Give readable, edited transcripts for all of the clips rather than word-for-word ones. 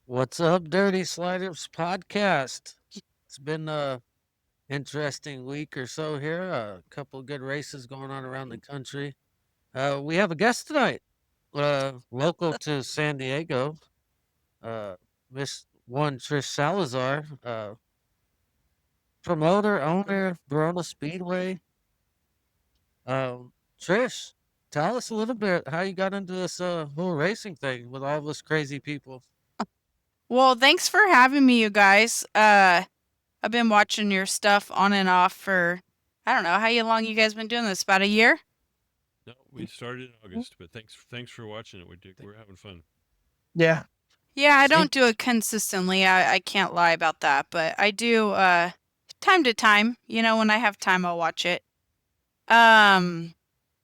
What's up, Dirty Sliders podcast? It's been a interesting week or so here. A couple of good races going on around the country. We have a guest tonight, local to San Diego. Uh, Miss One Trish Salazar, promoter, owner, Barona Speedway. Trish, tell us a little bit how you got into this whole racing thing with all this crazy people. Well, thanks for having me, you guys. I've been watching your stuff on and off for I don't know how long you guys been doing this. About a year? No, we started in August, but thanks for watching it. We're having fun. Yeah. Yeah, I Same. don't do it consistently. I can't lie about that, but I do time to time. When I have time, I'll watch it. Um,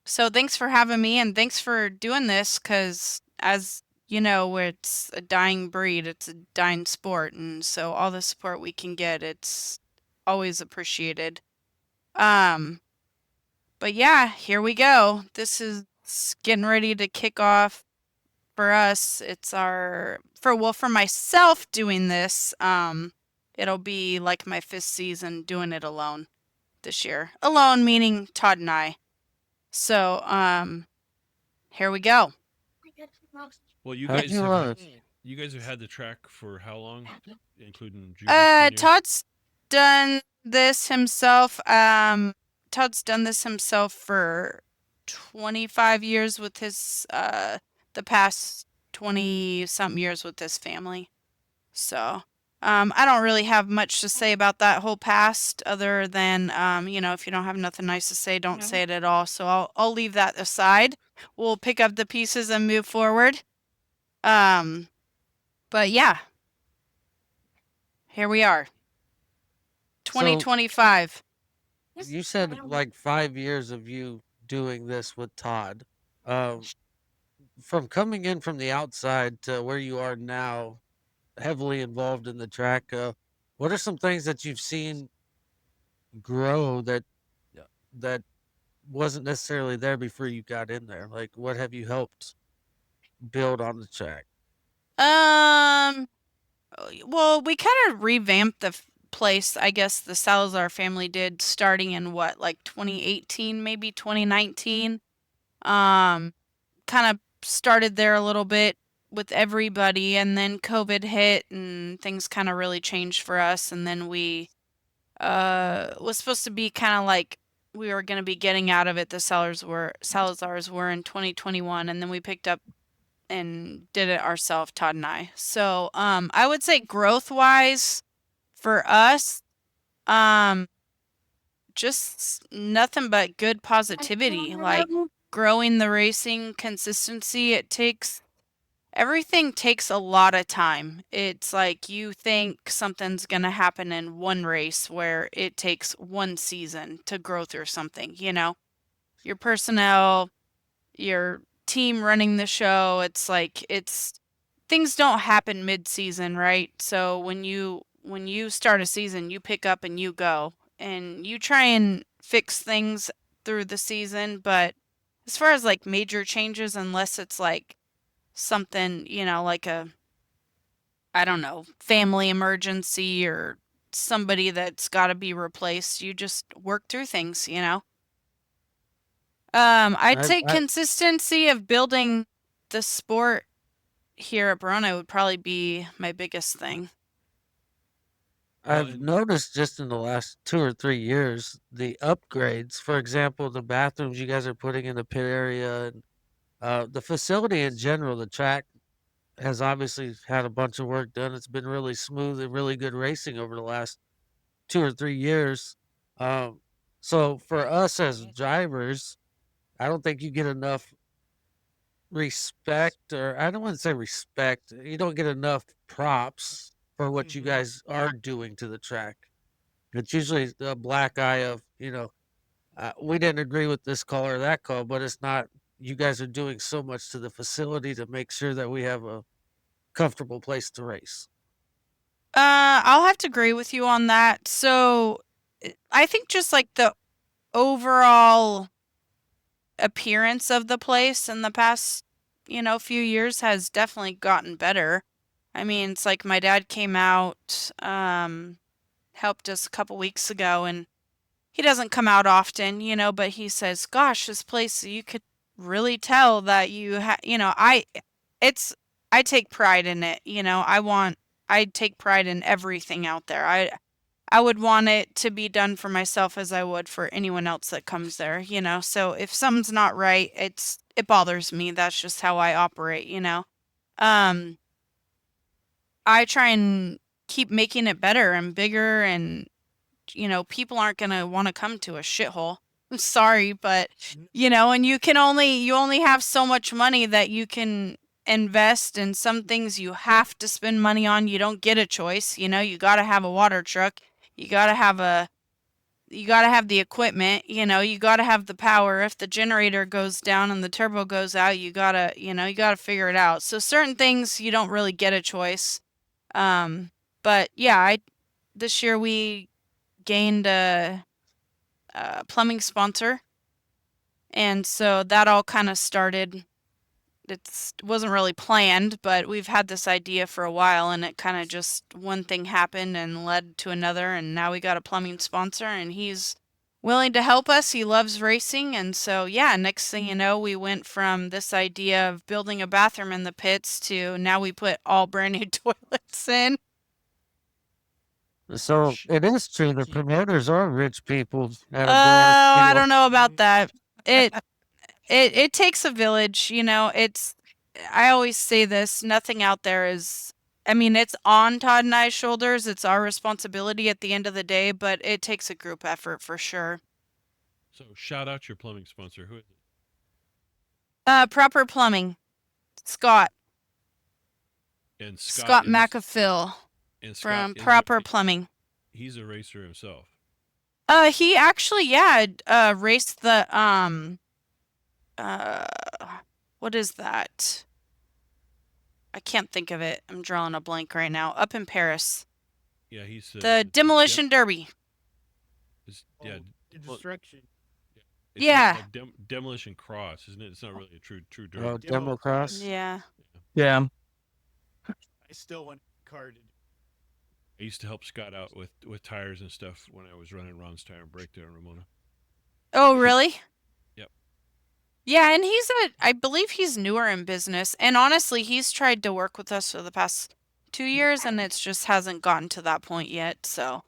so thanks for having me and thanks for doing this because as you know, it's a dying breed, it's a dying sport, and so all the support we can get, it's always appreciated. Um, but yeah, here we go. This is getting ready to kick off for us. It's for myself doing this. It'll be like my fifth season doing it alone this year. Alone meaning Todd and I. So, here we go. Well, How'd you you guys have had the track for how long, including juniors, seniors? Todd's done this himself. Todd's done this himself for 25 years with his the past 20 something years with his family. So, I don't really have much to say about that whole past other than if you don't have nothing nice to say, don't say it at all. So I'll leave that aside. We'll pick up the pieces and move forward. Um, but yeah, here we are. So 2025. you said like 5 years of you doing this with Todd. Um, from coming in from the outside to where you are now, heavily involved in the track. What are some things that you've seen grow that wasn't necessarily there before you got in there? Like, what have you helped build on the track? Um, well, we kind of revamped the place, I guess the Salazar family did starting in what, like 2018, maybe 2019. Um, kind of started there a little bit with everybody and then COVID hit and things kind of really changed for us and then we was supposed to be kind of like we were going to be getting out of it. The Salazars were in 2021 and then we picked up and did it ourselves, Todd and I. So, I would say growth wise for us, um, just nothing but good positivity. Like growing the racing consistency, everything takes a lot of time. It's like you think something's going to happen in one race where it takes one season to grow through something, Your personnel, your team running the show, it's like it's things don't happen mid-season, right? So when you start a season, you pick up and you go and you try and fix things through the season, but as far as like major changes unless it's like something, like a I don't know, family emergency or somebody that's got to be replaced, you just work through things. I'd I've say I, consistency of building the sport here at Barona would probably be my biggest thing. Well, I've and noticed just in the last 2 or 3 years the upgrades. For example, the bathrooms you guys are putting in the pit area and the facility in general. The track has obviously had a bunch of work done. It's been really smooth and really good racing over the last 2 or 3 years. Um, so for us as drivers, I don't think you get enough respect, or I don't want to say respect. You don't get enough props for what you guys are doing to the track. It's usually the black eye of, we didn't agree with this call or that call, but it's not. You guys are doing so much to the facility to make sure that we have a comfortable place to race. I'll have to agree with you on that. So, I think just like the overall appearance of the place in the past, few years has definitely gotten better. I mean, it's like my dad came out, helped us a couple weeks ago, and he doesn't come out often, but he says, "Gosh, this place, you could really tell that it's I take pride in it, I take pride in everything out there. I would want it to be done for myself as I would for anyone else that comes there, So if something's not right, it bothers me. That's just how I operate. Um, I try and keep making it better and bigger, and people aren't going to want to come to a shithole. I'm sorry, but and you only have so much money that you can invest, and some things you have to spend money on. You don't get a choice. You got to have a water truck. You got to have the equipment, you got to have the power. If the generator goes down and the turbo goes out, you got to figure it out. So certain things you don't really get a choice. But yeah, this year we gained a plumbing sponsor, and so that all kind of started. It wasn't really planned, but we've had this idea for a while, and it kind of just one thing happened and led to another, and now we got a plumbing sponsor, and he's willing to help us. He loves racing, and so yeah, next thing you know, we went from this idea of building a bathroom in the pits to now we put all brand new toilets in. So it is true. The promoters are rich people at a Barona I Speedway. don't know about that. It it takes a village, I always say this, nothing out there is I mean, it's on Todd and I's shoulders. It's our responsibility at the end of the day, but it takes a group effort for sure. So shout out your plumbing sponsor. Who is it? Proper plumbing. Scott. And Scott Scott is McAfill and Scott from is Proper Plumbing. he's a racer himself. He actually, yeah, raced the uh what is that? I can't think of it. I'm drawing a blank right now. Up in Paris. Yeah, he's The Demolition Derby. yeah. Well, Destruction. it's Yeah. a demolition cross, isn't it? It's not really a true Oh, derby. demo cross. Yeah. Yeah. I still want carded. I used to help Scott out with tires and stuff when I was running Ron's Tire and Brake there in Ramona. Oh, really? Yep. Yeah, and I believe he's newer in business. And honestly, he's tried to work with us for the past 2 years, and it just hasn't gotten to that point yet. So,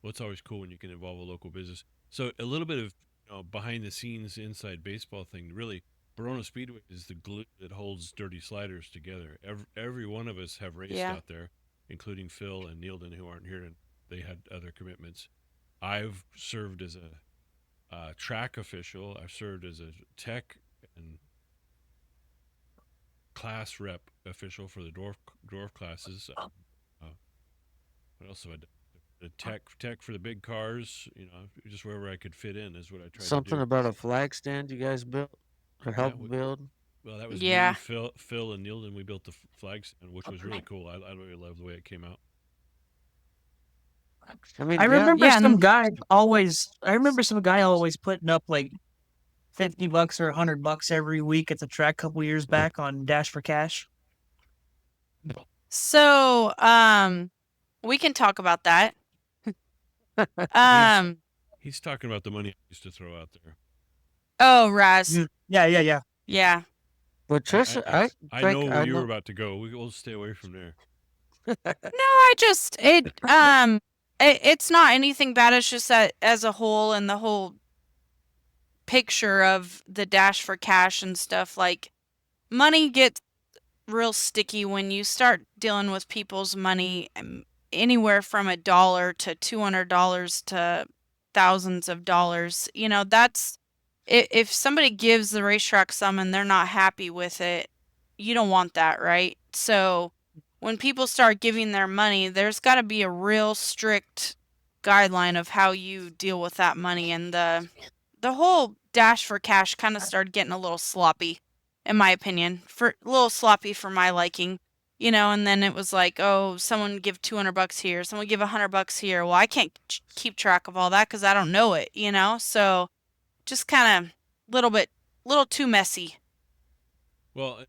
Well, it's always cool when you can involve a local business. So a little bit of behind the scenes inside baseball thing. Really, Barona Speedway is the glue that holds Dirty Sliders together. Every one of us have raced yeah. out there, including Phil and Neilden, who aren't here, and they had other commitments. I've served as a track official. I've served as a tech and class rep official for the dwarf classes. What else have I done? The tech for the big cars. Just wherever I could fit in is what I tried to Something do. about a flag stand you guys built or Yeah, helped build. well, that was Yeah. me, Phil, and Neilden. We built the flag stand, which was really cool. I really love the way it came out. I mean, I yeah, remember Yeah, some and guy always putting up like $50 or $100 every week at the track a couple years back on Dash for Cash. so we can talk about that. Um, He's talking about the money I used to throw out there. oh, Raz. Yeah. Yeah. but Trisha, I think know I where you were know. about to go. We'll stay away from there. No, it's not anything bad. It's just that as a whole and the whole picture of the Dash for Cash and stuff, like money gets real sticky when you start dealing with people's money, anywhere from $1 to $200 to thousands of dollars. That's if somebody gives the racetrack some and they're not happy with it, you don't want that, right? So when people start giving their money, there's got to be a real strict guideline of how you deal with that money, and the whole Dash for Cash kind of started getting a little sloppy, in my opinion, for a little sloppy for my liking. And then it was like, oh, someone give $200 here, someone give $100 here. Well, I can't keep track of all that because I don't know it. So just kind of little too messy. Well,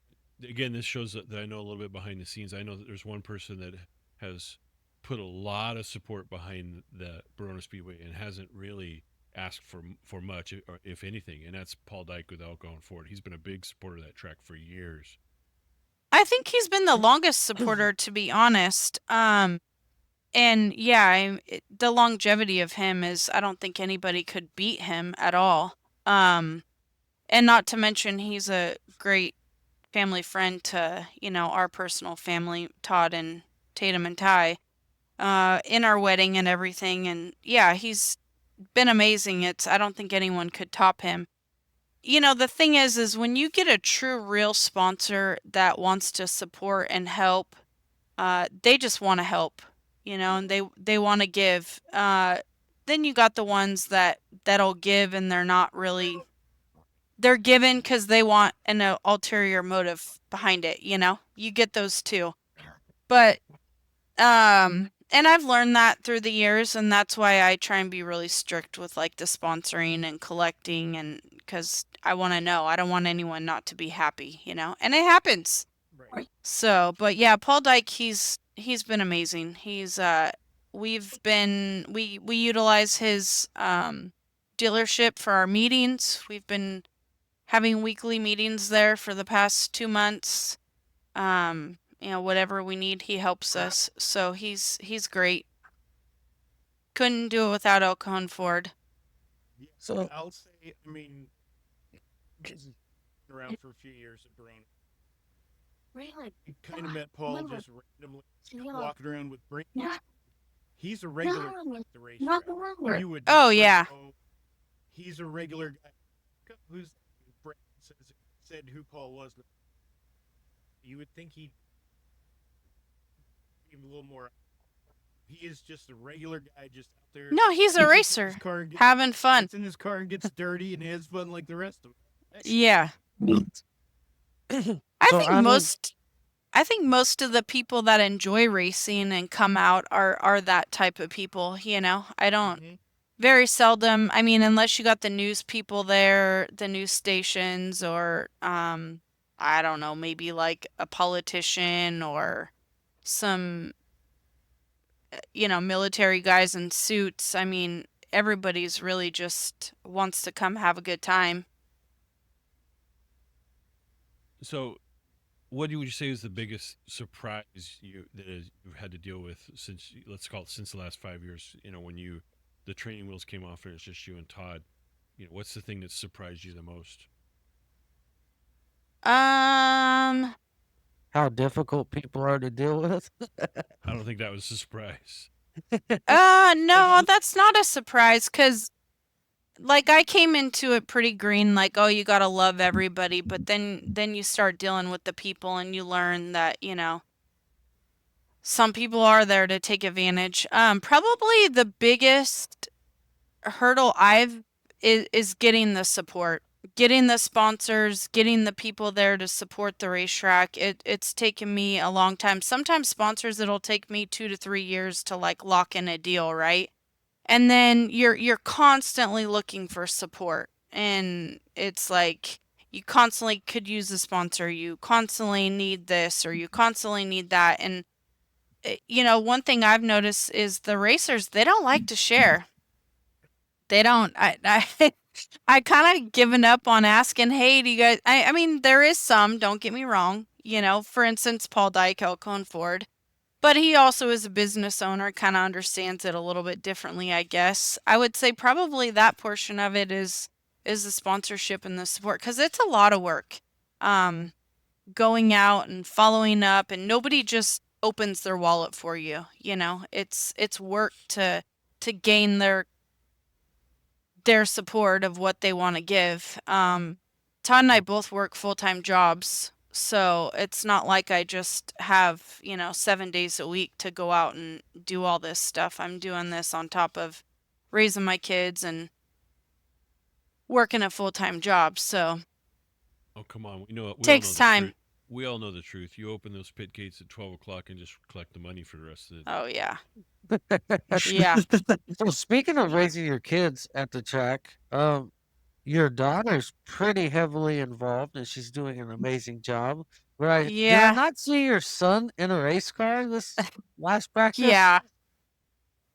again, this shows that I know a little bit behind the scenes. I know that there's one person that has put a lot of support behind the Barona Speedway and hasn't really asked for much, or if anything, and that's Paul Dyke with Alcohol Ford. He's been a big supporter of that track for years. I think he's been the longest supporter, to be honest. And yeah, the longevity of him is, I don't think anybody could beat him at all. And not to mention, he's a great family friend to, our personal family, Todd and Tatum and Ty, in our wedding and everything. And yeah, he's been amazing. I don't think anyone could top him. The thing is when you get a true, real sponsor that wants to support and help, they just want to help, and they want to give. Then you got the ones that'll give and they're not really. They're given because they want an ulterior motive behind it. You get those too, but and I've learned that through the years, and that's why I try and be really strict with like the sponsoring and collecting, and because I want to know, I don't want anyone not to be happy, and it happens. Right. So, but yeah, Paul Dyke, he's been amazing. We utilize his dealership for our meetings. We've been having weekly meetings there for the past 2 months. Whatever we need, he helps us. So he's great. Couldn't do it without Elkhorn Ford. Yeah, So- I'll say, I mean, this has been around for a few years at Barona. Really? You kind of met Paul just randomly walking around with Brink. He's a regular at the racetrack. You would Oh, never yeah. know he's a regular guy. Who's Brent said who Paul was. You would think he'd be a little more. He is just a regular guy, just out there. No, he's a gets in racer, his car and gets, having fun. gets in his car and gets dirty and has fun like the rest of them. Yeah. So I think most of the people that enjoy racing and come out are that type of people, I don't Mhm. very seldom, I mean, unless you got the news people there, the news stations, or I don't know, maybe like a politician or some military guys in suits. I mean, everybody's really just wants to come have a good time. So, what would you say is the biggest surprise you've had to deal with since, let's call it, since the last 5 years? When the training wheels came off and it's just you and Todd. What's the thing that surprised you the most? Um, how difficult people are to deal with. I don't think that was a surprise. no, that's not a surprise, 'cause like I came into it pretty green, like, oh, you gotta love everybody, but then you start dealing with the people and you learn that, some people are there to take advantage. Probably the biggest hurdle is getting the support, getting the sponsors, getting the people there to support the racetrack. It's taken me a long time. Sometimes sponsors, it'll take me 2 to 3 years to like lock in a deal, right? And then you're constantly looking for support, and it's like you constantly could use a sponsor, you constantly need this or you constantly need that. And one thing I've noticed is the racers, they don't like to share. They don't. I kind of given up on asking, hey, do you guys, I mean, there is some, don't get me wrong, for instance, Paul Dyke, Elkhorn Ford, but he also is a business owner, kind of understands it a little bit differently, I guess. I would say probably that portion of it is the sponsorship and the support, because it's a lot of work. Going out and following up, and nobody just opens their wallet for you. It's work to gain their support of what they want to give. Todd and I both work full-time jobs, so it's not like I just have, 7 days a week to go out and do all this stuff. I'm doing this on top of raising my kids and working a full-time job, so Oh, come on. We know. Takes all know time. The truth. We all know the truth. You open those pit gates at 12 o'clock and just collect the money for the rest of the day. oh yeah. Yeah. So speaking of raising your kids at the track, your daughter's pretty heavily involved, and she's doing an amazing job. But did I Yeah. not see your son in a race car this last practice? Yeah.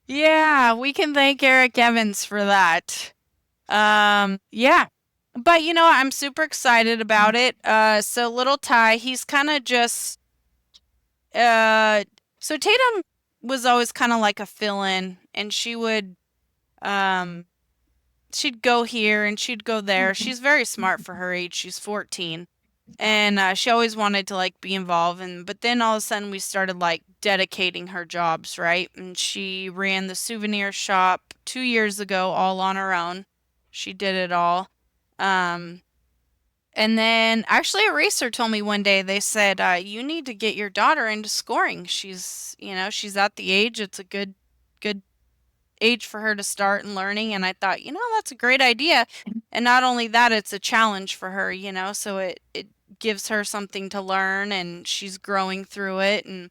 Yeah, we can thank Eric Evans for that. Yeah. But you know, I'm super excited about it. So little Ty, he's kind of just uh so Tatum was always kind of like a fill-in, and um she'd go here and she'd go there. She's very smart for her age. She's 14. And she always wanted to like be involved, and but then all of a sudden we started like dedicating her jobs, right? And she ran the souvenir shop 2 years ago all on her own. She did it all. Um and then actually a racer told me one day, they said, you need to get your daughter into scoring. She's at the age, it's a good age for her to start and learning. And I thought, that's a great idea. And not only that, it's a challenge for her, so it gives her something to learn, and she's growing through it. And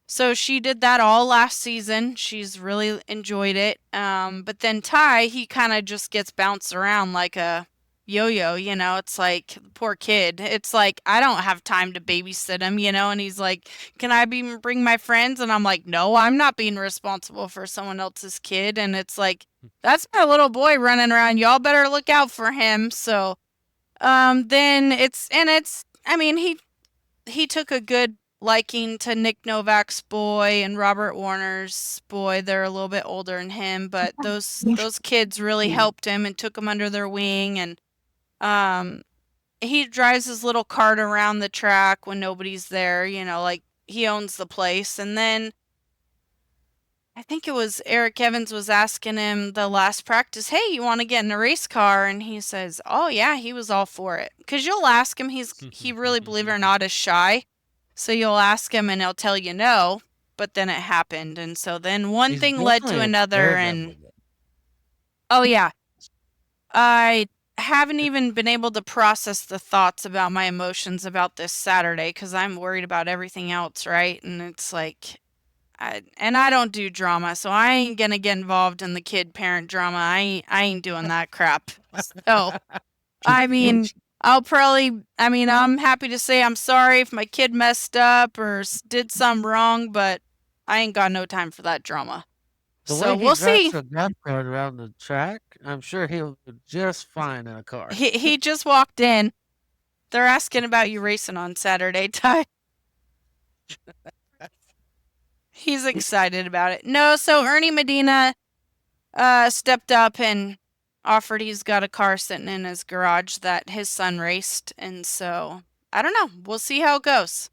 so she did that all last season. She's really enjoyed it. But then Ty, he kind of just gets bounced around like a yo-yo, it's like poor kid. It's like I don't have time to babysit him, and he's like, "Can I bring my friends?" And I'm like, "No, I'm not being responsible for someone else's kid." And it's like, "That's my little boy running around. Y'all better look out for him." So, then it's I mean, he took a good liking to Nick Novak's boy and Robert Warner's boy. They're a little bit older than him, but those kids really helped him and took him under their wing. And um he drives his little cart around the track when nobody's there, like he owns the place. And then I think it was Eric Evans was asking him the last practice, "Hey, you want to get in a race car?" And he says, "Oh yeah," he was all for it. Cuz you'll ask him, he really, believe it or not, is shy. So you'll ask him and he'll tell you no, but then it happened. And so then one He's thing led to definitely a another. And daredevil. oh yeah, I haven't even been able to process the thoughts about my emotions about this Saturday cuz I'm worried about everything else, right? And it's like I don't do drama, so I ain't gonna get involved in the kid parent drama. I ain't doing that crap. So, I mean, I'm happy to say I'm sorry if my kid messed up or did something wrong, but I ain't got no time for that drama. The So way he we'll drives see. the golf cart around the track, I'm sure he'll do just fine in a car. He just walked in. They're asking about you racing on Saturday, Ty. He's excited about it. No, so Ernie Medina stepped up and offered. He's got a car sitting in his garage that his son raced, and so I don't know. We'll see how it goes.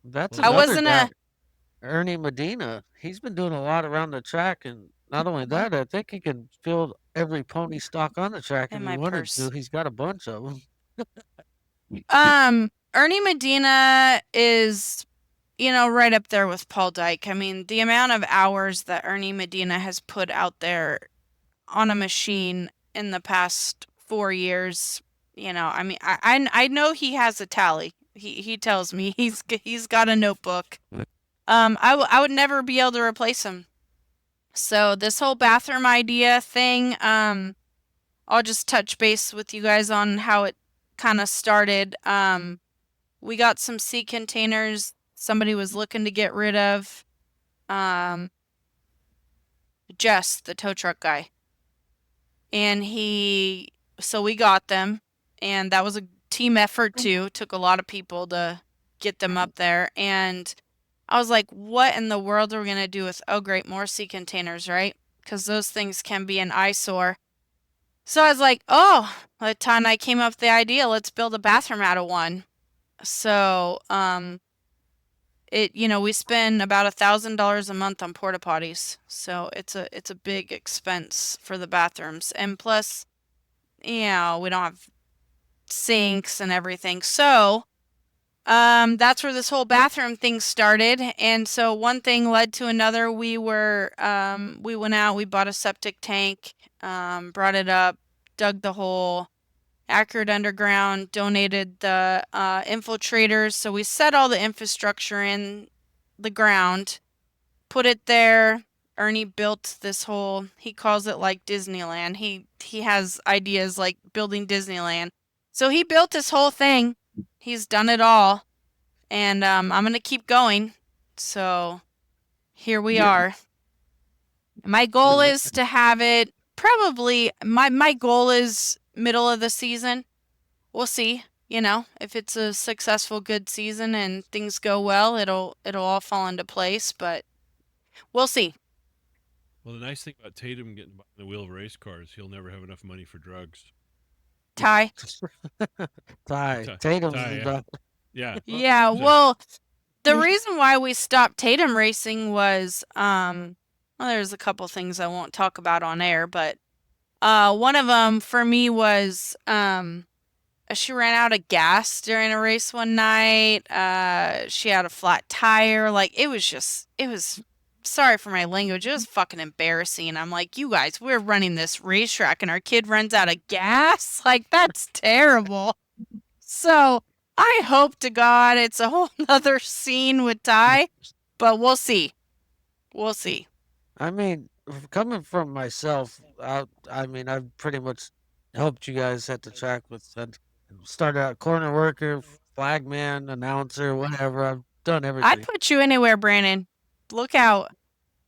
That's I Well, another wasn't guy, a Ernie Medina. He's been doing a lot around the track, and not only that, I think he can field every pony stock on the track if in he my wanted to. purse. He's got a bunch of them. Ernie Medina is, right up there with Paul Dyke. I mean, the amount of hours that Ernie Medina has put out there on a machine in the past 4 years, I mean, I know he has a tally. He tells me he's got a notebook. I would never be able to replace him. So this whole bathroom idea thing, I'll just touch base with you guys on how it kind of started. We got some sea containers somebody was looking to get rid of. Um, Jess, the tow truck guy. And so we got them, and that was a team effort too. Took a lot of people to get them up there. And I was like, what in the world are we going to do with, oh, great, more sea containers, right? Because those things can be an eyesore. So I was like, oh, by the time I came up with the idea, let's build a bathroom out of one. So, we spend about $1,000 a month on porta potties. So it's a big expense for the bathrooms. And plus, we don't have sinks and everything. So, that's where this whole bathroom thing started. And so one thing led to another. We went out, we bought a septic tank, brought it up, dug the hole, Accurate Underground donated the infiltrators. So we set all the infrastructure in the ground, put it there. Ernie built this whole, he calls it like Disneyland. He has ideas like building Disneyland. So he built this whole thing. He's done it all. And I'm going to keep going. So here we are. My goal is to have it probably, my goal is middle of the season. We'll see. You know, if it's a successful, good season and things go well, it'll all fall into place. But we'll see. Well, the nice thing about Tatum getting behind the wheel of race cars, he'll never have enough money for drugs. Ty. Tatum's Ty, yeah. done. Yeah. Yeah, So- well, the reason why we stopped Tatum racing was, well, there's a couple things I won't talk about on air, but one of them for me was she ran out of gas during a race one night. She had a flat tire. Like, it was, sorry for my language, it was fucking embarrassing. I'm like, you guys, we're running this racetrack and our kid runs out of gas? Like, that's terrible. So I hope to God it's a whole nother scene with Ty, but we'll see. We'll see. I mean, coming from myself, I mean, I've pretty much helped you guys at the track with. I started out corner worker, flagman, announcer, whatever. I've done everything. I'd put you anywhere, Brandon. Look out.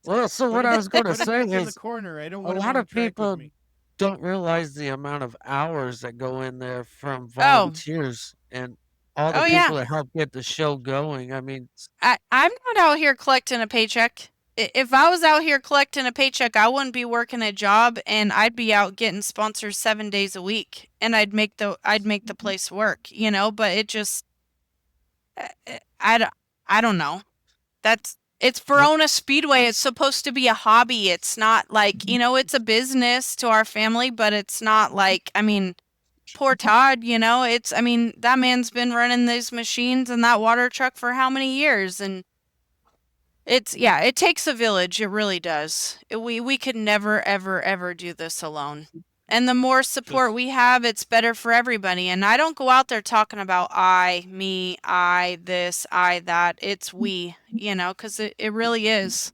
Well, so what I was going to But if say it's in the is, corner, I don't a want lot of people me. don't realize the amount of hours that go in there from Oh. volunteers and all the Oh, people yeah. that help get the show going. I mean, I'm not out here collecting a paycheck. If I was out here collecting a paycheck, I wouldn't be working a job and I'd be out getting sponsors 7 days a week and I'd make the place work, you know, but it just I don't know. It's Barona Speedway. It's supposed to be a hobby. It's not like, you know, it's a business to our family, but it's not like, I mean, poor Todd, you know, I mean, that man's been running these machines and that water truck for how many years? And it takes a village. It really does. We could never, ever, ever do this alone. And the more support we have, it's better for everybody. And I don't go out there talking about I, me, I, this, I, that. It's we, you know, because it really is.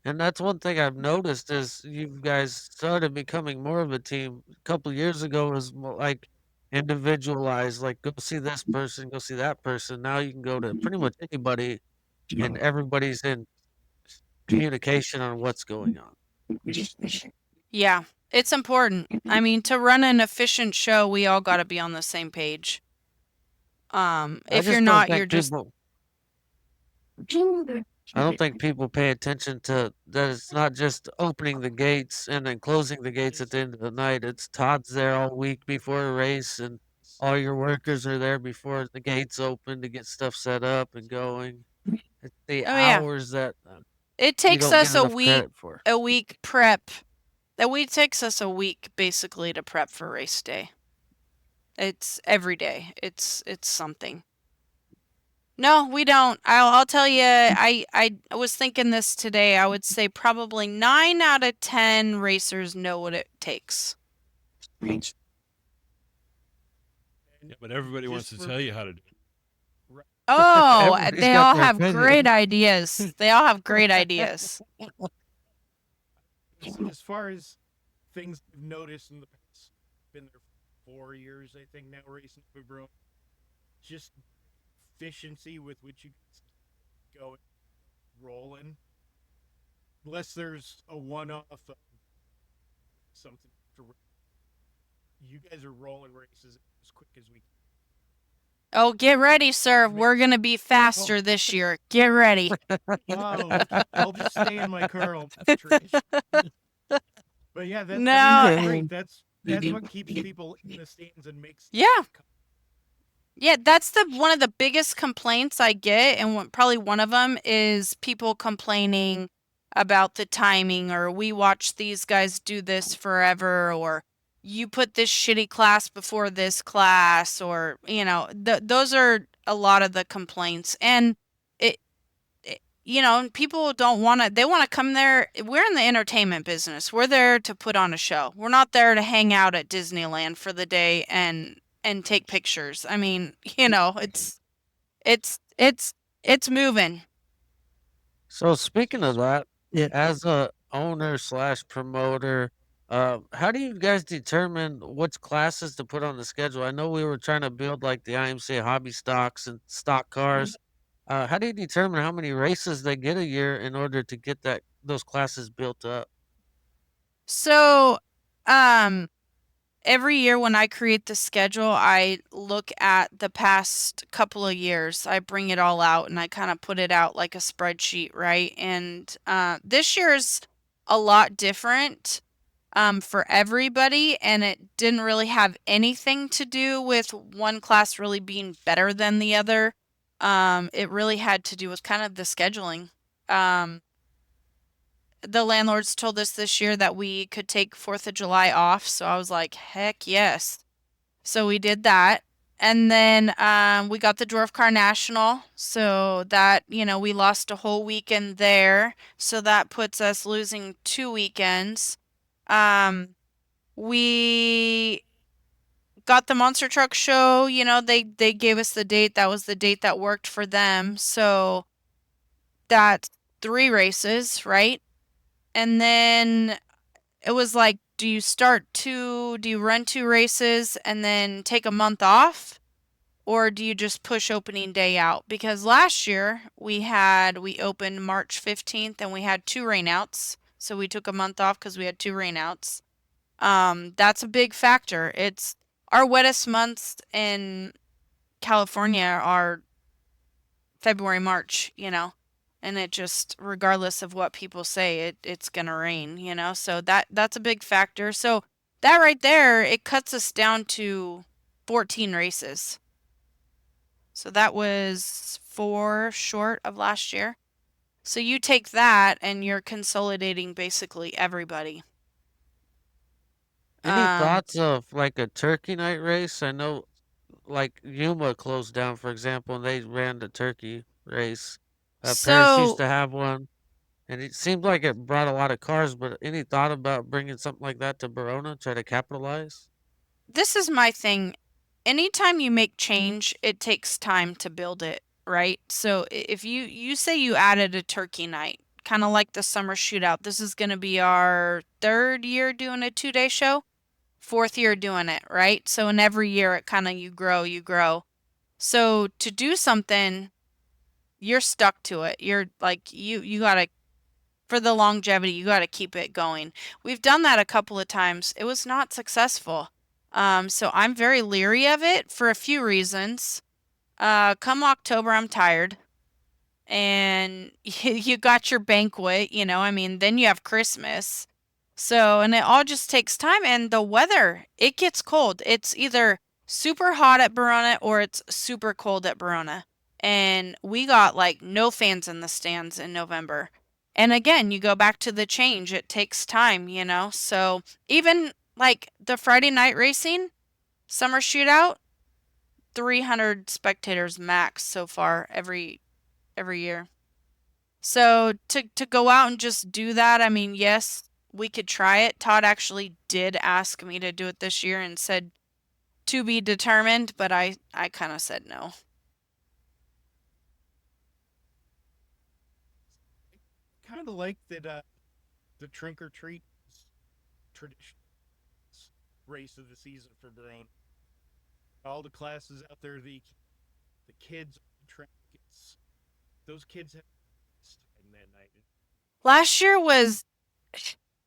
and that's one thing I've noticed is you guys started becoming more of a team. A couple years ago it was more like individualized, like go see this person, go see that person. Now you can go to pretty much anybody, and everybody's in communication on what's going on. Yeah, it's important. I mean, to run an efficient show, we all got to be on the same page. I If just you're don't not, think you're just people. I don't think people pay attention to that. It's not just opening the gates and then closing the gates at the end of the night. It's Todd's there all week before a race, and all your workers are there before the gates open to get stuff set up and going. It's the Oh, yeah. hours that It you takes don't us get a enough week credit for. prep. Takes us a week basically to prep for race day. It's every day. It's something. No, we don't. I'll tell you. I was thinking this today. I would say probably 9 out of 10 racers know what it takes. Yeah, but everybody Just wants to for- tell you how to do it. Oh, Everybody's they got all their have opinion. great ideas. They all have great ideas. As far as things I've noticed in the past, been there for 4 years, I think now racing for Barona. Just efficiency with which you guys go rolling. Unless there's a one-off of something to. You guys are rolling races as quick as we can. Oh, get ready, sir. We're going to be faster this year. Get ready. Oh, I'll just stay in my car, Trish. But yeah, No. that's great. That's what keeps people in the stands and makes. Yeah. Yeah, that's one of the biggest complaints I get, and probably one of them is people complaining about the timing, or we watch these guys do this forever, or you put this shitty class before this class, or you know, those are a lot of the complaints, and you know, people don't want to. They want to come there. We're in the entertainment business. We're there to put on a show. We're not there to hang out at Disneyland for the day and take pictures. I mean, you know, it's moving. So speaking of that, Yeah. As a owner slash promoter, how do you guys determine which classes to put on the schedule? I know we were trying to build like the IMCA hobby stocks and stock cars. How do you determine how many races they get a year in order to get those classes built up? So, um, every year when I create the schedule, I look at the past couple of years. I bring it all out and I kind of put it out like a spreadsheet, right? And this year's a lot different for everybody, and it didn't really have anything to do with one class really being better than the other. It really had to do with kind of the scheduling. Um, the landlords told us this year that we could take 4th of July off, so I was like, heck yes. So we did that. And then we got the Dwarf Car National, so that, we lost a whole weekend there. So that puts us losing 2 weekends. Um, we got the Monster Truck Show, they gave us the date. That was the date that worked for them. So that's 3 races, right? And then it was like, do you run 2 races and then take a month off? Or do you just push opening day out? Because last year we opened March 15th and we had 2 rainouts. So we took a month off because we had 2 rainouts. That's a big factor. It's our wettest months in California are February, March, and it just, regardless of what people say, it's gonna rain, so that's a big factor. So that right there, it cuts us down to 14 races. So that was 4 short of last year. So you take that and you're consolidating basically everybody. Any thoughts of like a turkey night race? I know like Yuma closed down, for example, and they ran the turkey race. Paris used So to have one, and it seemed like it brought a lot of cars. But any thought about bringing something like that to Barona, try to capitalize? this is my thing. Anytime you make change, it takes time to build it, right? So if you say you added a turkey night, kind of like the summer shootout, this is going to be our 3rd year doing a 2-day show, 4th year doing it, right? So in every year it kind of you grow. So to do something, you're stuck to it. You're like you got to, for the longevity, you got to keep it going. We've done that a couple of times. It was not successful. So I'm very leery of it for a few reasons. Come October, I'm tired. And you got your banquet, I mean, then you have Christmas. So, and it all just takes time. And the weather, it gets cold. It's either super hot at Barona or it's super cold at Barona. And we got like no fans in the stands in November. And again, you go back to the change. It takes time, So even like the Friday night racing, summer shootout, 300 spectators max so far every year. So to go out and just do that, I mean, yes, we could try it. Todd actually did ask me to do it this year and said to be determined, but I kind of said no. Kind of like that. The Trink or Treat is traditional race of the season for Barone. All the classes out there, the kids on the track. Those kids have time that night. Last year was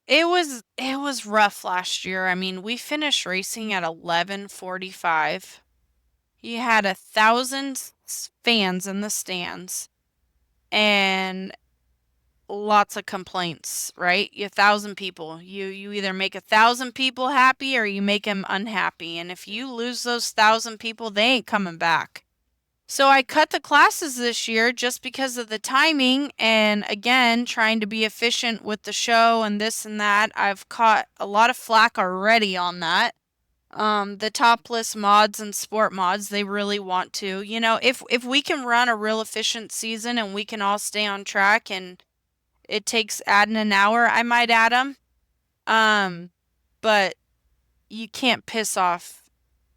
it was rough last year. I mean, we finished racing at 11:45. You had 1,000 fans in the stands and lots of complaints, right? 1,000 people. You either make 1,000 people happy or you make them unhappy. And if you lose those 1,000 people, they ain't coming back. So I cut the classes this year just because of the timing and again, trying to be efficient with the show and this and that. I've caught a lot of flack already on that. The topless mods and sport mods, they really want to. If we can run a real efficient season and we can all stay on track and it takes adding an hour, I might add them. But you can't piss off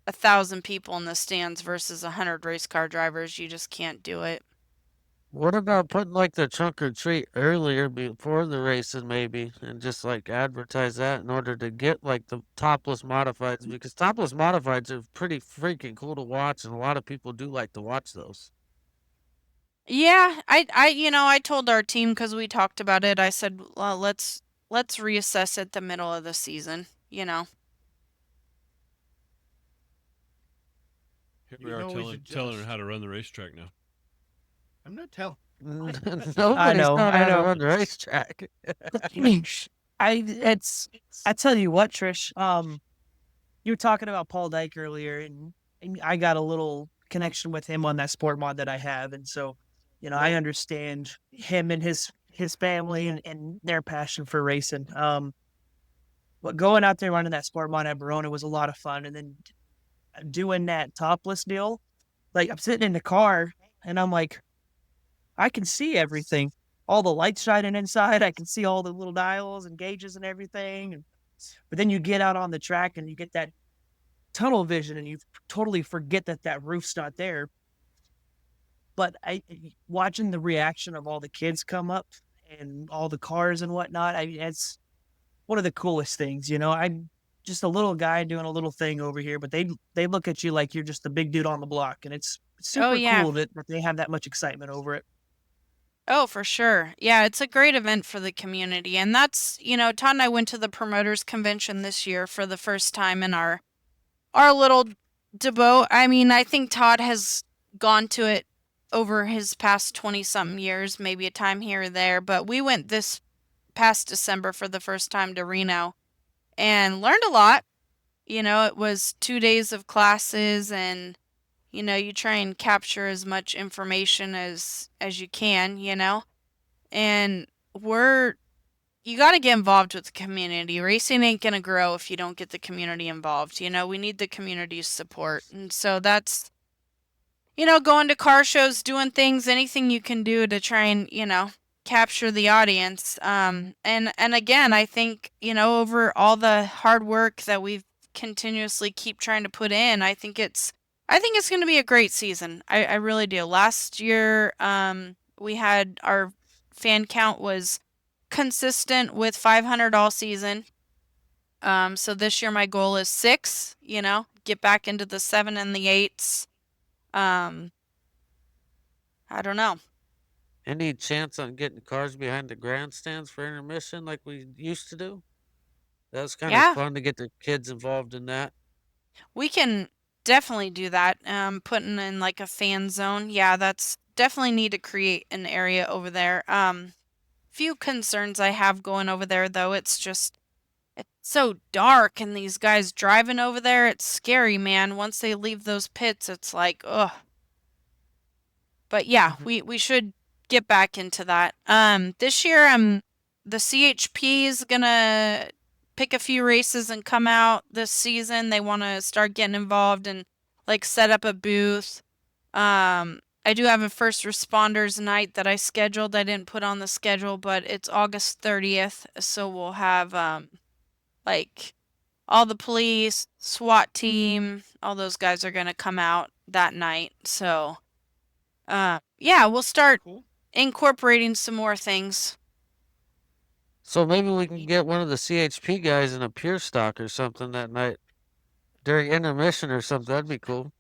1,000 people in the stands versus 100 race car drivers. You just can't do it. What about putting like the trunk or treat earlier before the races, maybe, and just like advertise that in order to get like the topless modifieds? Because topless modifieds are pretty freaking cool to watch, and a lot of people do like to watch those. Yeah, I told our team because we talked about it. I said, well, let's reassess at the middle of the season. Here You we can are always telling her adjust. how to run the racetrack now. I'm not telling. I Nobody's know, knowing I how to know. run the racetrack. I tell you what, Trish. You were talking about Paul Dyke earlier, and I got a little connection with him on that sport mod that I have, and so, I understand him and his family and their passion for racing. But going out there running that sport mod at Barona was a lot of fun, and then doing that topless deal, like I'm sitting in the car and I'm like, I can see everything, all the lights shining inside. I can see all the little dials and gauges and everything. But then you get out on the track and you get that tunnel vision and you totally forget that that roof's not there. But watching the reaction of all the kids come up and all the cars and whatnot, I mean, it's one of the coolest things. I'm just a little guy doing a little thing over here, but they look at you like you're just the big dude on the block, and it's Oh super yeah. cool that they have that much excitement over it. Oh, for sure. Yeah, it's a great event for the community. And that's, Todd and I went to the promoters convention this year for the first time in our little debut. I mean, I think Todd has gone to it over his past 20 something years, maybe a time here or there, but we went this past December for the first time to Reno and learned a lot. It was 2 days of classes and you try and capture as much information as you can, and you got to get involved with the community. Racing ain't going to grow if you don't get the community involved. We need the community's support. And so that's, going to car shows, doing things, anything you can do to try and, capture the audience. And again, I think, over all the hard work that we've continuously keep trying to put in, I think it's going to be a great season. I really do. Last year, we had our fan count was consistent with 500 all season. So this year my goal is 6, get back into the 7 and the 8s. Um, I don't know. Any chance on getting cars behind the grandstands for intermission like we used to do? That was kind of Yeah, fun to get the kids involved in that. we can definitely do that. Putting in like a fan zone. Yeah, that's definitely need to create an area over there. Few concerns I have going over there though. It's so dark and these guys driving over there, it's scary, man. Once they leave those pits, it's like, ugh. But yeah, Mhm. we should get back into that. This year the CHP is gonna pick a few races and come out this season. They want to start getting involved and like set up a booth. I do have a first responders night that I scheduled. I didn't put on the schedule, but it's August 30th, so we'll have like all the police, SWAT team, all those guys are gonna come out that night. So yeah, we'll start Cool. incorporating some more things. So maybe we can get one of the CHP guys in a pure stock or something that night during intermission or something. That'd be cool.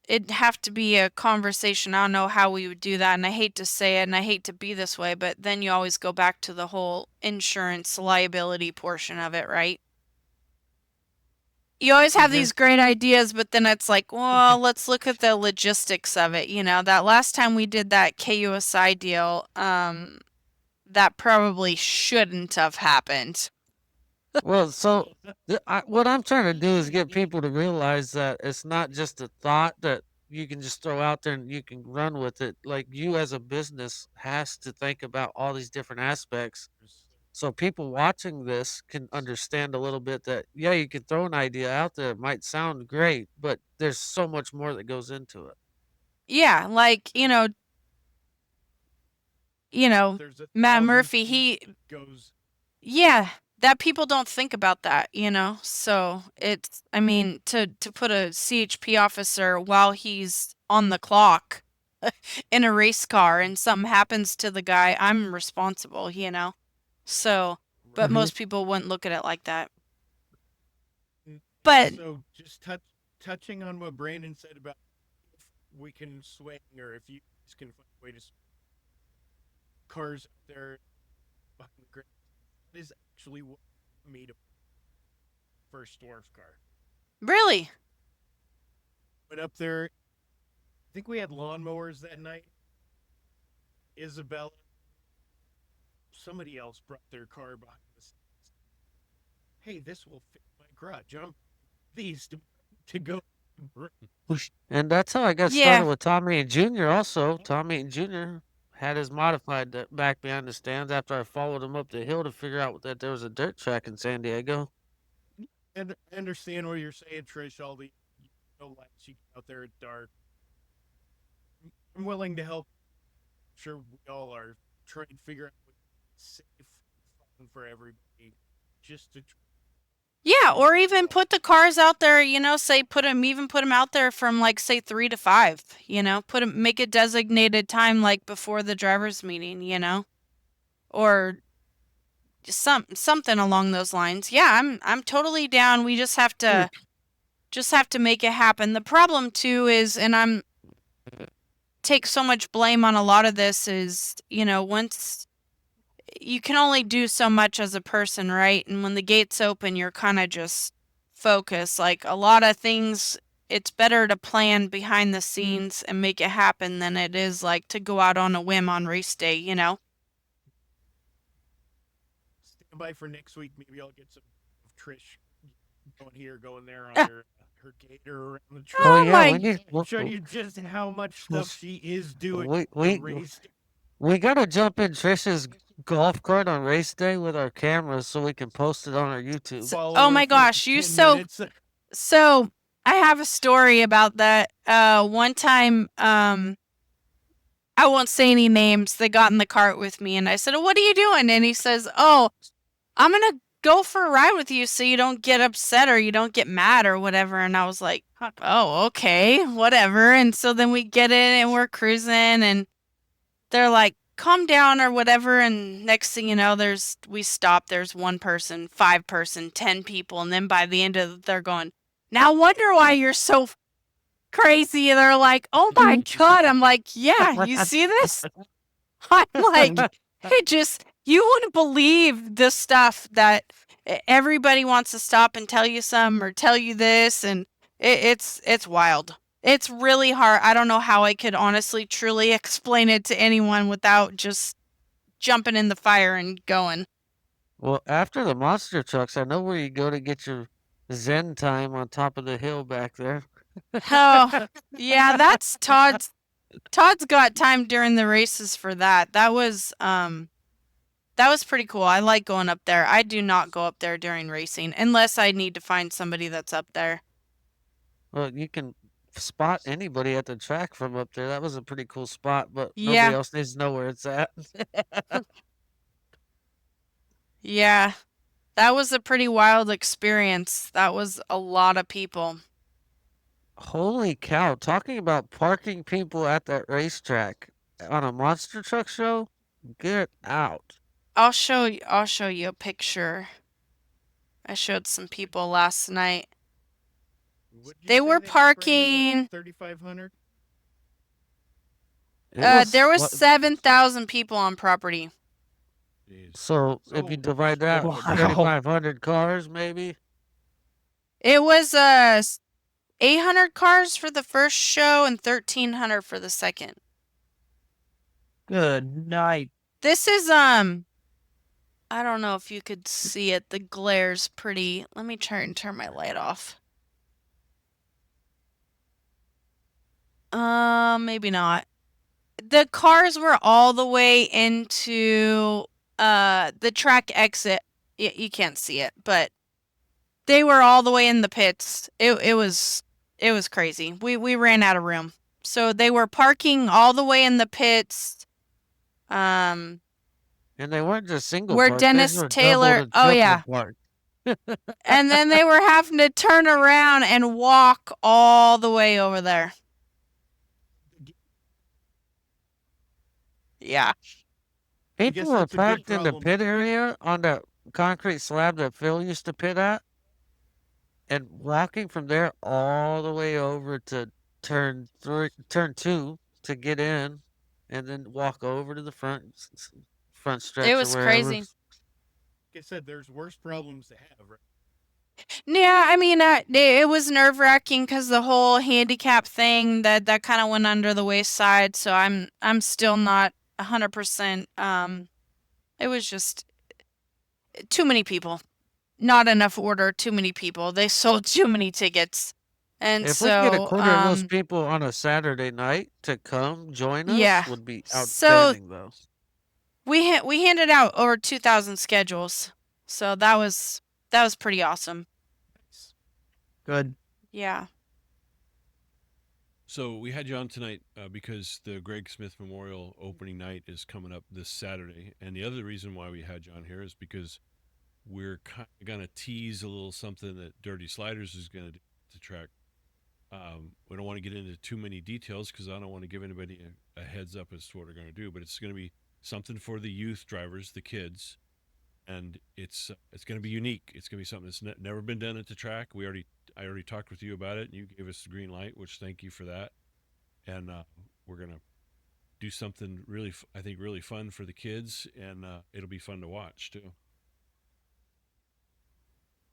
It'd have to be a conversation. I don't know how we would do that, and I hate to say it, and I hate to be this way, but then you always go back to the whole insurance liability portion of it, right? You always have Mhm. these great ideas, but then it's like, well, let's look at the logistics of it. That last time we did that KUSI deal, that probably shouldn't have happened. Well, so what I'm trying to do is get people to realize that it's not just a thought that you can just throw out there and you can run with it. Like you as a business has to think about all these different aspects. So people watching this can understand a little bit that yeah, you can throw an idea out there. It might sound great, but there's so much more that goes into it. Yeah, like, There's a Matt thousand Murphy, things he that goes. yeah, that people don't think about that. So it's I mean, to put a CHP officer while he's on the clock in a race car and something happens to the guy, I'm responsible, you know? So, but Mhm. most people wouldn't look at it like that. And But so just touching on what Brandon said about if we can swing or if you guys can find a way to swing cars out there behind the grid, that is actually what made a first dwarf car. really, Went up there. I think we had lawnmowers that night. Isabella, somebody else brought their car behind the scenes. Hey, this will fit my garage. I'm these to go. And that's how I got yeah. started with Tommy and Junior. Also, Tommy and Junior had his modified back behind the stands after I followed him up the hill to figure out that there was a dirt track in San Diego. And I understand what you're saying, Trish. All the no lights, you get out there at dark. I'm willing to help. I'm sure we all are trying to figure out what's safe and fun for everybody. Just to Yeah, or even put the cars out there, you know, say put them out there from like say 3 to 5, you know, make a designated time like before the drivers meeting, you know, or something along those lines. Yeah, I'm totally down. We just have to make it happen. The problem too is, and I'm take so much blame on a lot of this is, you know, once you can only do so much as a person, right? And when the gates open, you're kind of just focused. Like a lot of things, it's better to plan behind the scenes and make it happen than it is like to go out on a whim on race day, you know? stand by for next week. Maybe I'll get some of Trish going here, going there on Ah, her gator around the Oh track. oh yeah, we my, need Show you just how much stuff she is doing we to we race. we gotta jump in Trish's golf cart on race day with our cameras so we can post it on our YouTube. Follow oh her my for gosh, 10 minutes. so I have a story about that. One time, I won't say any names. They got in the cart with me and I said, "Oh, what are you doing?" And he says, "Oh, I'm going to go for a ride with you so you don't get upset or you don't get mad or whatever." And I was like, "Oh, okay, whatever." And so then we get in and we're cruising and they're like, "Calm down," or whatever. And next thing you know, we stop. There's one person, 5 person, 10 people. And then by the end of it, they're going, "Now wonder why you're so crazy." They're like, "Oh my God." I'm like, "Yeah, you see this?" I'm like, you wouldn't believe the stuff that everybody wants to stop and tell you some or tell you this. And it's wild. It's really hard. I don't know how I could honestly, truly explain it to anyone without just jumping in the fire and going. Well, after the monster trucks, I know where you go to get your Zen time on top of the hill back there. Oh, yeah, that's Todd's. Todd's got time during the races for that. That was pretty cool. I like going up there. I do not go up there during racing unless I need to find somebody that's up there. Well, you can spot anybody at the track from up there. That was a pretty cool spot, but nobody Yeah, else needs to know where it's at. yeah. That was a pretty wild experience. That was a lot of people. Holy cow! Talking about parking people at that racetrack on a monster truck show, get out. I'll show you a picture. I showed some people last night. Would you They say were they had, Brandon, parking 3,500? It was there was what? 7,000 people on property. Jeez. So if you Holy divide shit. that Wow. with 3,500 cars, maybe. It was 800 cars for the first show and 1,300 for the second. Good night. This is I don't know if you could see it. The glare's pretty. Let me try and turn my light off. Maybe not. The cars were all the way into the track exit. You can't see it, but they were all the way in the pits. It was crazy. We ran out of room. So they were parking all the way in the pits. And they weren't just single Where park, theirs Dennis were double Taylor, to oh triple yeah. park. And then they were having to turn around and walk all the way over there. Yeah. I People guess were that's a good packed in the problem. pit area on that concrete slab that Phil used to pit at, and walking from there all the way over to turn two to get in, and then walk over to the front It stretch or was wherever. crazy. Like I said, there's worse problems to have, right? Yeah, I mean, it was nerve-wracking because the whole handicap thing that kind of went under the wayside. So I'm still not 100%. It was just too many people, not enough order, too many people. They sold too many tickets, and If we can get a so quarter of those people on a Saturday night to come join us, yeah. would be So outstanding, though. we handed out over 2,000 schedules, so that was pretty awesome. Nice. Good. Yeah. So we had you on tonight because the Greg Smith Memorial opening night is coming up this Saturday, and the other reason why we had you on here is because we're gonna tease a little something that Dirty Sliders is gonna do to track. We don't want to get into too many details because I don't want to give anybody a heads up as to what we're gonna do, but it's gonna be something for the youth drivers, the kids, and it's going to be unique. It's going to be something that's never been done at the track. I already talked with you about it, and you gave us the green light, which thank you for that. And we're going to do something really, I think, really fun for the kids, and it'll be fun to watch too.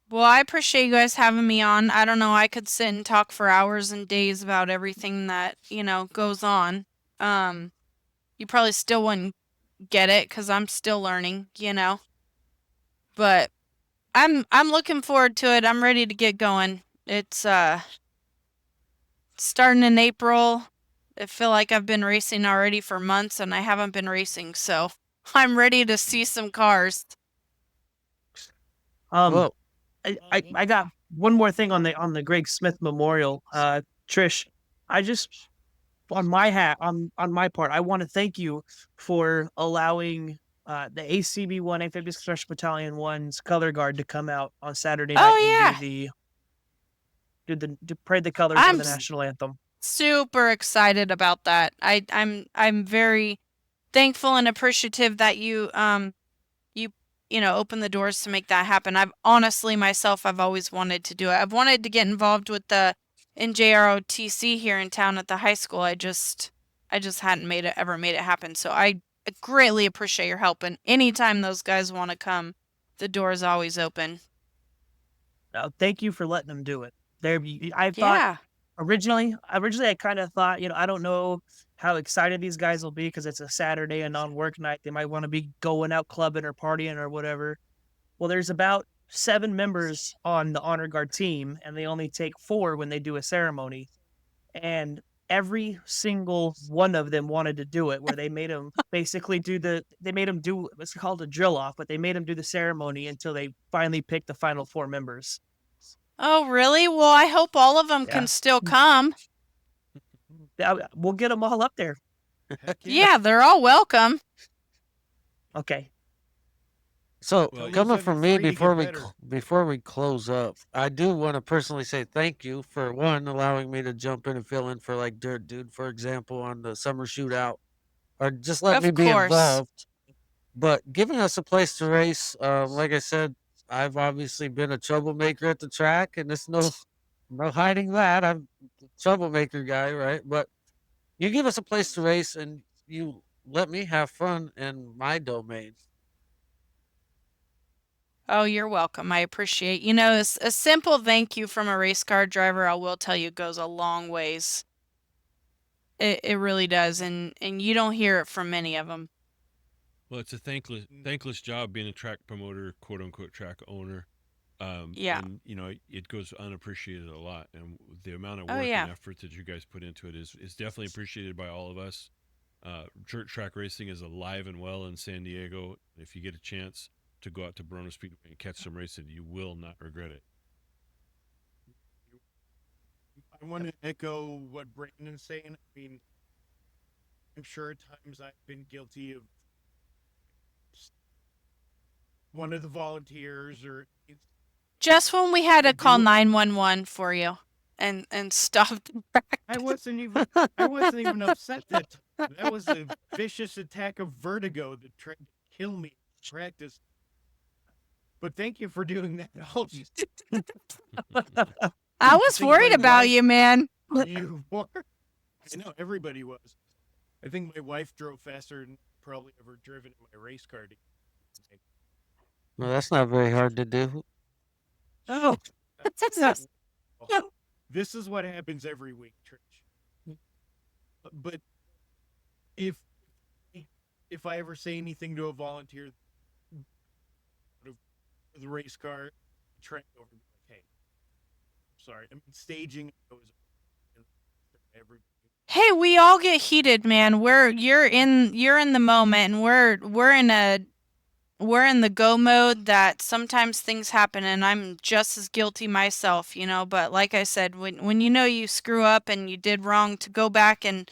Well, I appreciate you guys having me on. I don't know, I could sit and talk for hours and days about everything that, goes on. You probably still wouldn't get it cuz I'm still learning. But I'm looking forward to it. I'm ready to get going. It's starting in April. I feel like I've been racing already for months and I haven't been racing, so I'm ready to see some cars. Um, Well, I got one more thing on the Greg Smith Memorial. Trish, I just on my part, I want to thank you for allowing the ACB one Amphibious Special Battalion one's color guard to come out on Saturday night Oh and yeah. do parade the colors I'm for the national anthem. super excited about that. I'm very thankful and appreciative that you open the doors to make that happen. I've honestly myself I've always wanted to do it. I've wanted to get involved with the NJROTC here in town at the high school. I just hadn't ever made it happen. So I greatly appreciate your help, and anytime those guys want to come, the door is always open. Thank you for letting them do it. I thought Yeah. originally I kind of thought, I don't know how excited these guys will be because it's a Saturday and non-work night. They might want to be going out clubbing or partying or whatever. Well, there's about 7 members on the honor guard team, and they only take 4 when they do a ceremony. And every single one of them wanted to do it, where they made them basically they made them do what's called a drill off, but they made them do the ceremony until they finally picked the final 4 members. Oh, really? Well, I hope all of them Yeah. can still come. We'll get them all up there. Heck Yeah, they're all welcome. Okay. so Well, coming Those from other me 3 to before get better. before we close up, I do want to personally say thank you for one allowing me to jump in and fill in for like Dirt Dude, for example, on the summer shootout, or just let me Of be course. involved. But giving us a place to race, like I said, I've obviously been a troublemaker at the track, and there's no hiding that. I'm a troublemaker guy, right? But you give us a place to race, and you let me have fun in my domain. Oh, you're welcome. I appreciate. A simple thank you from a race car driver, I will tell you, goes a long ways. It really does, and you don't hear it from many of them. Well, it's a thankless job being a track promoter, quote unquote track owner. Yeah. And it goes unappreciated a lot, and the amount of Oh, work yeah. and effort that you guys put into it is definitely appreciated by all of us. Dirt track racing is alive and well in San Diego. If you get a chance to go out to Barona Speedway and catch some racing, you will not regret it. I want to echo what Brandon's saying. I mean, I'm sure at times I've been guilty of one of the volunteers or Just when we had I to call do- 911 for you and stop the track. I wasn't even upset that time. That was a vicious attack of vertigo that tried to kill me in practice. But thank you for doing that. I was think worried my about wife- you, man. You were. I know everybody was. I think my wife drove faster than probably ever driven in my race car. Well, that's not very hard to do. Oh, This is what happens every week, Trish. But if I ever say anything to a volunteer, the race car, track over, hey, sorry, I mean staging goes every. Hey, we all get heated, man. You're in the moment, and we're in the go mode that sometimes things happen, and I'm just as guilty myself, but like I said, when you screw up and you did wrong, to go back and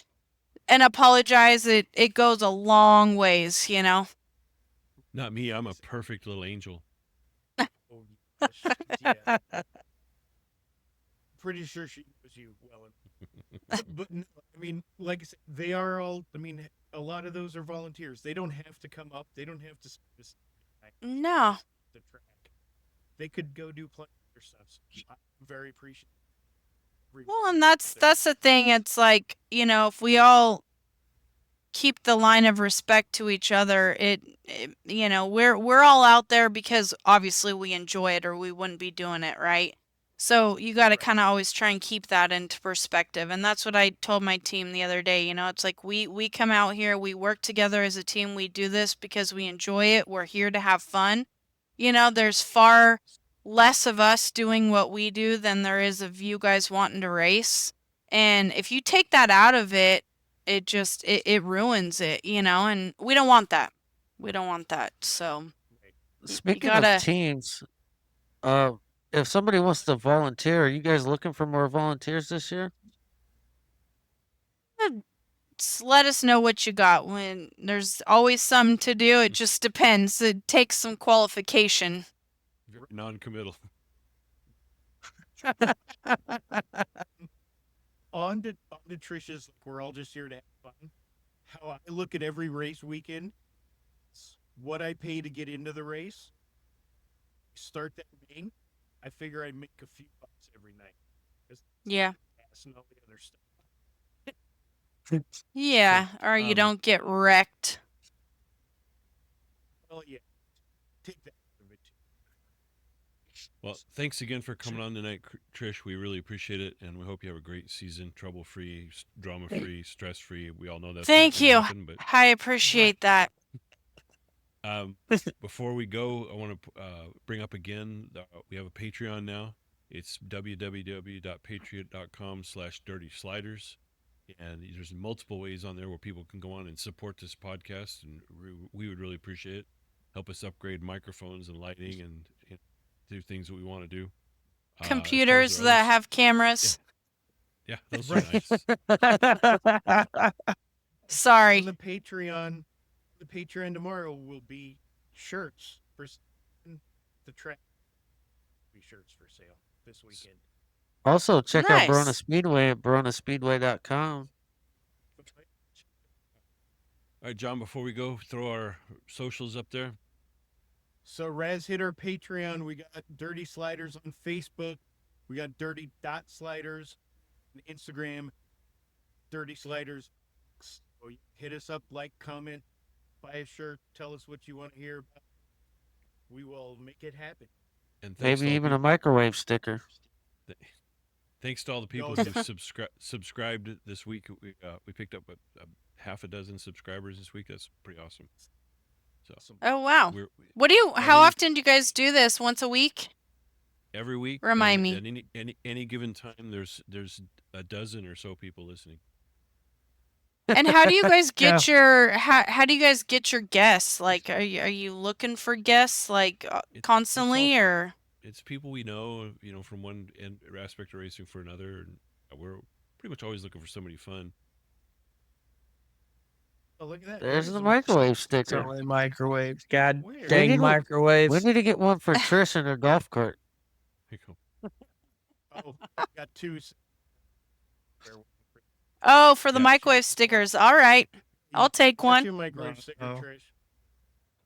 apologize, it goes a long ways, Not me. I'm a perfect little angel. Oh, yeah. Pretty sure she knows you well enough. But no, I mean, like I said, they are all. I mean, a lot of those are volunteers. They don't have to come up. They don't have to spend this time No. the track. They could go do plenty of other stuff. So I'm very appreciative. Well, and that's the thing. It's like, if we all keep the line of respect to each other, we're all out there because obviously we enjoy it, or we wouldn't be doing it, right? So you got to Right. kind of always try and keep that into perspective. And that's what I told my team the other day. It's like we come out here, we work together as a team, we do this because we enjoy it. We're here to have fun. There's far less of us doing what we do than there is of you guys wanting to race. And if you take that out of it, it just it ruins it, and we don't want that. We don't want that. So Speaking gotta- of teams, if somebody wants to volunteer, are you guys looking for more volunteers this year? just let us know what you got. When there's always something to do, it just depends. It takes some qualification. Very non-committal. On to Trish's, like, we're all just here to have fun. How I look at every race weekend, it's what I pay to get into the race. Start that game, I figure I make a few bucks every night. Yeah. Gas and all the other stuff. Yeah, or you don't get wrecked. Well, yeah, take that out of it too. Well, thanks again for coming on tonight, Trish. We really appreciate it, and we hope you have a great season, trouble-free, drama-free, stress-free. We all know that's not Thank gonna you. happen, but I appreciate that. before we go, I want to bring up again, we have a Patreon now. It's www.patreon.com/dirtysliders. And there's multiple ways on there where people can go on and support this podcast, and we would really appreciate it. Help us upgrade microphones and lighting and do things that we want to do. Computers that have cameras. Yeah, those are nice. Sorry. On the Patreon tomorrow will be shirts for the track. Be shirts for sale this weekend. Also, check out Barona Nice. Speedway at baronaspeedway.com. All right, John, before we go, throw our socials up there. So Raz hit our Patreon. We got Dirty Sliders on Facebook. We got Dirty Sliders on Instagram. Dirty Sliders. So hit us up, like, comment, buy a shirt, tell us what you want to hear about. We will make it happen. And Maybe even a microwave sticker. Thanks to all the people who subscribed this week. We picked up half a dozen subscribers this week. That's pretty awesome. So Oh wow. we're How often do you guys do this? Once a week? every week. Remind and me. At any given time, there's a dozen or so people listening. And how do you guys get how do you guys get your guests? Like, are you looking for guests like constantly, or? It's people we know, from one aspect of racing for another. And we're pretty much always looking for somebody fun. Oh, look at that. There's the microwave sticker. Totally microwave. God Where? dang We microwaves. need to get one for Trish in her golf cart. Here you go. Oh, got two. Oh, for the Yeah. microwave stickers. All right. I'll take That's one. your microwave sticker, Oh. Trish.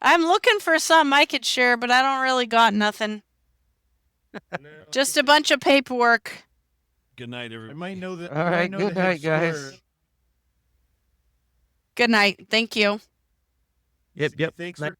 I'm looking for something I could share, but I don't really got nothing. No, Just a bunch of paperwork. Good night, I everybody. might know that. All right, good night, guys. Good night. Thank you. Yep. Thanks Night. for